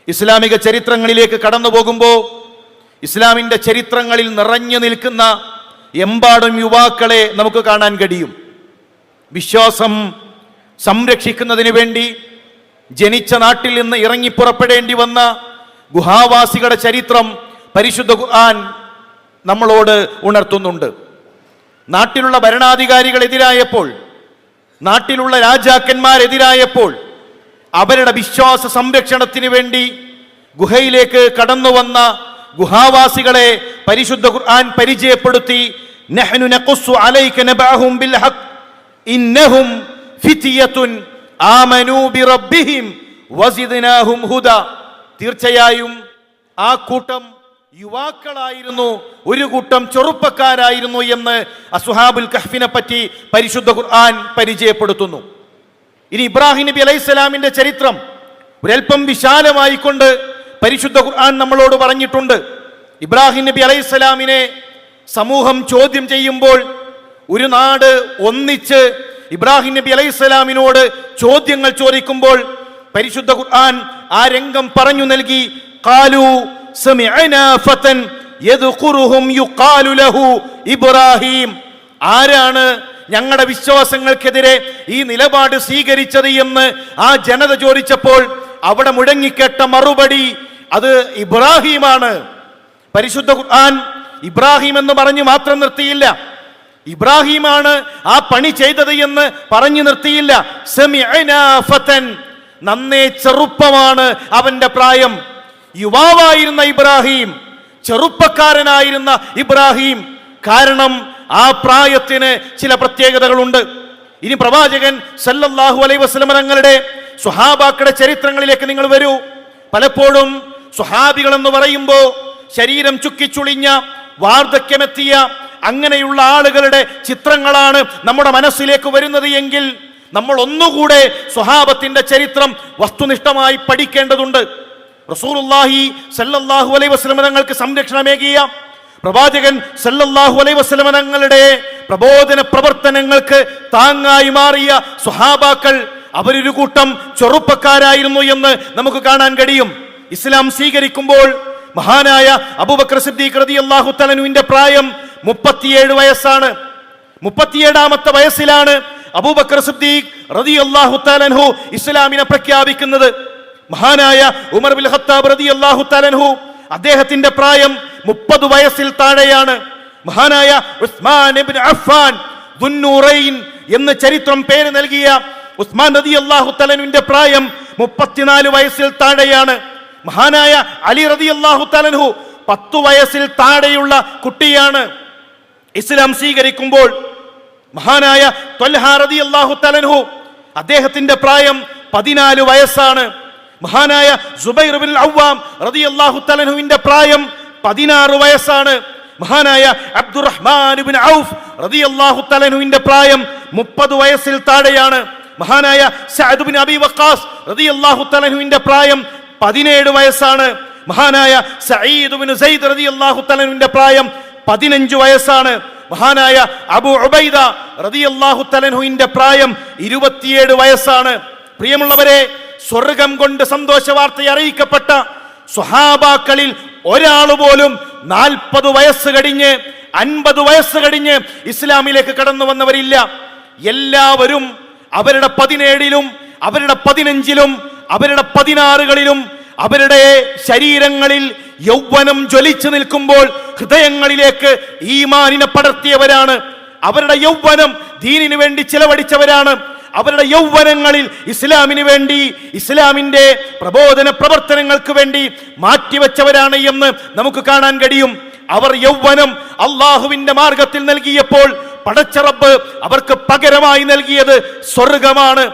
ഇസ്ലാമിക ചരിത്രങ്ങളിലേക്ക് കടന്നു പോകുമ്പോൾ ഇസ്ലാമിൻ്റെ ചരിത്രങ്ങളിൽ നിറഞ്ഞു നിൽക്കുന്ന എമ്പാടും യുവാക്കളെ നമുക്ക് കാണാൻ കഴിയും. വിശ്വാസം സംരക്ഷിക്കുന്നതിന് വേണ്ടി ജനിച്ച നാട്ടിൽ നിന്ന് ഇറങ്ങിപ്പുറപ്പെടേണ്ടി വന്ന ഗുഹാവാസികളുടെ ചരിത്രം പരിശുദ്ധ ഖുർആൻ നമ്മളോട് ഉണർത്തുന്നുണ്ട്. നാട്ടിലുള്ള ഭരണാധികാരികളെതിരായപ്പോൾ, നാട്ടിലുള്ള രാജാക്കന്മാരെതിരായപ്പോൾ അവരുടെ വിശ്വാസ സംരക്ഷണത്തിന് വേണ്ടി ഗുഹയിലേക്ക് കടന്നു വന്ന ഗുഹാവാസികളെ പരിശുദ്ധ ഖുർആൻ പരിചയപ്പെടുത്തി. നഹ്നു നഖുസ്സു അലൈക നബഅഹും ബിൽ ഹഖ് ഇന്നഹും ഫിത്യത്തുൻ ആമനൂ ബിറബ്ബിഹിം വസിദ്നാഹും ഹുദാ. തീർച്ചയായും ആ കൂട്ടം യുവാക്കളായിരുന്നു, ഒരു കൂട്ടം ചെറുപ്പക്കാരായിരുന്നു എന്ന് അസ്ഹാബുൽ കഹ്ഫിനെ പറ്റി പരിശുദ്ധ ഖുർആൻ പരിചയപ്പെടുത്തുന്നു. ഇനി ഇബ്രാഹിം നബി അലൈഹിസ്സലാമിന്റെ ചരിത്രം ഒരൽപ്പം വിശാലമായിക്കൊണ്ട് പരിശുദ്ധ ഖുർആൻ നമ്മളോട് പറഞ്ഞിട്ടുണ്ട്. ഇബ്രാഹിം നബി അലൈഹിസ്സലാമിനെ സമൂഹം ചോദ്യം ചെയ്യുമ്പോൾ, ഒരു നാട് ഒന്നിച്ച് ഇബ്രാഹിം നബി അലൈഹിസ്സലാമിനോട് ചോദ്യങ്ങൾ ചോദിക്കുമ്പോൾ പരിശുദ്ധ ഖുർആൻ ആ രംഗം പറഞ്ഞു നൽകി. ഖാലു സമിഅനാ ഫതൻ യദ്ഖുറുഹും യുഖാലു ലഹു ഇബ്രാഹിം. ആരാണ് ഞങ്ങളുടെ വിശ്വാസങ്ങൾക്കെതിരെ ഈ നിലപാട് സ്വീകരിച്ചത് എന്ന് ആ ജനത ചോദിച്ചപ്പോൾ അവിടെ മുഴങ്ങിക്കേട്ട മറുപടി അത് ഇബ്രാഹിമാണ്. പരിശുദ്ധ ഖുർആൻ ഇബ്രാഹിം എന്ന് പറഞ്ഞു മാത്രം നിർത്തിയില്ല. ഇബ്രാഹിമാണ് ആ പണി ചെയ്തത് എന്ന് പറഞ്ഞു നിർത്തിയില്ല. സമിഅനാ ഫതൻ, നന്നേ ചെറുപ്പമാണ് അവന്റെ പ്രായം. യുവാവായിരുന്ന ഇബ്രാഹിം, ചെറുപ്പക്കാരനായിരുന്ന ഇബ്രാഹിം. കാരണം ആ പ്രായത്തിന് ചില പ്രത്യേകതകളുണ്ട്. ഇനി പ്രവാചകൻ സല്ലല്ലാഹു അലൈഹി വസല്ലം തങ്ങളുടെ സ്വഹാബാക്കളുടെ ചരിത്രങ്ങളിലേക്ക് നിങ്ങൾ വരൂ. പലപ്പോഴും സ്വഹാബികൾ എന്ന് പറയുമ്പോൾ ശരീരം ചുക്കിച്ചുളിഞ്ഞ, വാർദ്ധക്യമെത്തിയ അങ്ങനെയുള്ള ആളുകളുടെ ചിത്രങ്ങളാണ് നമ്മുടെ മനസ്സിലേക്ക് വരുന്നത് എങ്കിൽ നമ്മൾ ഒന്നുകൂടെ സ്വഹാബത്തിന്റെ ചരിത്രം വസ്തുനിഷ്ഠമായി പഠിക്കേണ്ടതുണ്ട്. റസൂലുള്ളാഹി സല്ലല്ലാഹു അലൈഹി വസല്ലം തങ്ങൾക്ക് സംരക്ഷണമേകിയ പ്രവാചകൻ സല്ലല്ലാഹു അലൈഹി വസല്ലം തങ്ങളുടെ പ്രബോധന പ്രവർത്തനങ്ങൾക്ക് താങ്ങായി മാറിയ സ്വഹാബാക്കൾ അവരൊരു കൂട്ടം ചെറുപ്പക്കാരായിരുന്നു എന്ന് നമുക്ക് കാണാൻ കഴിയും. ഇസ്ലാം സ്വീകരിക്കുമ്പോൾ മഹാനായ അബൂബക്കർ സിദ്ദീഖ് റളിയല്ലാഹു തആല അൻഹുവിന്റെ പ്രായം 37 വയസ്സാണ്. 37ാമത്തെ വയസ്സിലാണ് അബൂബക്കർ സിദ്ദീഖ് റളിയല്ലാഹു തആല അൻഹു ഇസ്ലാമിനെ പ്രഖ്യാപിക്കുന്നത്. മഹാനായ ഉമർ ബിൻ ഖത്താബ് റളിയല്ലാഹു തആല അൻഹു അദ്ദേഹത്തിന്റെ പ്രായം 30 വയസ്സിൽ താഴെയാണ്. മഹാനായ ഉസ്മാൻ ഇബ്നു അഫ്ഫാൻ ദുന്നൂറൈൻ എന്ന് ചരിത്രം പേര് നൽകിയ ഉസ്മാൻ റളിയല്ലാഹു തആല അൻഹുവിന്റെ പ്രായം 34 വയസ്സിൽ താഴെയാണ്. മഹാനായ അലി റളിയല്ലാഹു തആല അൻഹു 10 വയസ്സിൽ താഴെയുള്ള കുട്ടിയാണ്. ഇസ്ലാം സ്വീകരിക്കുമ്പോൾ മഹാനായ ത്വൽഹ റളിയല്ലാഹു തആല അൻഹു അദ്ദേഹത്തിന്റെ പ്രായം 14 വയസ്സാണ്. മഹാനായ സുബൈർ ഇബ്നുൽ അവ്വാം റളിയല്ലാഹു തആല അൻഹുവിന്റെ പ്രായം 16 വയസ്സാണ്. മഹാനായ അബ്ദുറഹ്മാൻ ഇബ്നു ഔഫ് റളിയല്ലാഹു തആല അൻഹുവിന്റെ പ്രായം 30 വയസ്സിൽ താഴെയാണ്. മഹാനായ സഅദ് ഇബ്നു അബി വഖാസ് റളിയല്ലാഹു തആല അൻഹുവിന്റെ പ്രായം 17 വയസ്സാണ്. മഹാനായ സഈദ് ഇബ്നു സൈദ് റളിയല്ലാഹു തആല അൻഹുവിന്റെ പ്രായം 15 വയസ്സാണ്. മഹാനായ അബൂ ഉബൈദ റളിയല്ലാഹു തആല അൻഹുവിന്റെ പ്രായം 27 വയസ്സാണ്. പ്രിയമുള്ളവരെ, സ്വർഗം കൊണ്ട് സന്തോഷ വാർത്ത അറിയിക്കപ്പെട്ട സ്വഹാബാക്കളിൽ ഒരാൾ പോലും 40 വയസ്സ് കഴിഞ്ഞ് 50 വയസ്സ് കഴിഞ്ഞ് ഇസ്ലാമിലേക്ക് കടന്നു വന്നവരില്ല. എല്ലാവരും അവരുടെ 17ലും അവരുടെ 15ലും അവരുടെ 16കളിലും അവരുടെ ശരീരങ്ങളിൽ യൗവനം ജ്വലിച്ചു നിൽക്കുമ്പോൾ ഹൃദയങ്ങളിലേക്ക് ഈമാനിനെ പടർത്തിയവരാണ്. അവരുടെ യൗവനം ദീനിനു വേണ്ടി ചിലവഴിച്ചവരാണ്. അവരുടെ യൗവനങ്ങളിൽ ഇസ്ലാമിന് വേണ്ടി, ഇസ്ലാമിന്റെ പ്രബോധന പ്രവർത്തനങ്ങൾക്ക് വേണ്ടി മാറ്റിവെച്ചവരാണ് എന്ന് നമുക്ക് കാണാൻ കഴിയും. അവർ യൗവനം അള്ളാഹുവിന്റെ മാർഗത്തിൽ നൽകിയപ്പോൾ പടച്ച റബ്ബ് അവർക്ക് പകരമായി നൽകിയത് സ്വർഗമാണ്.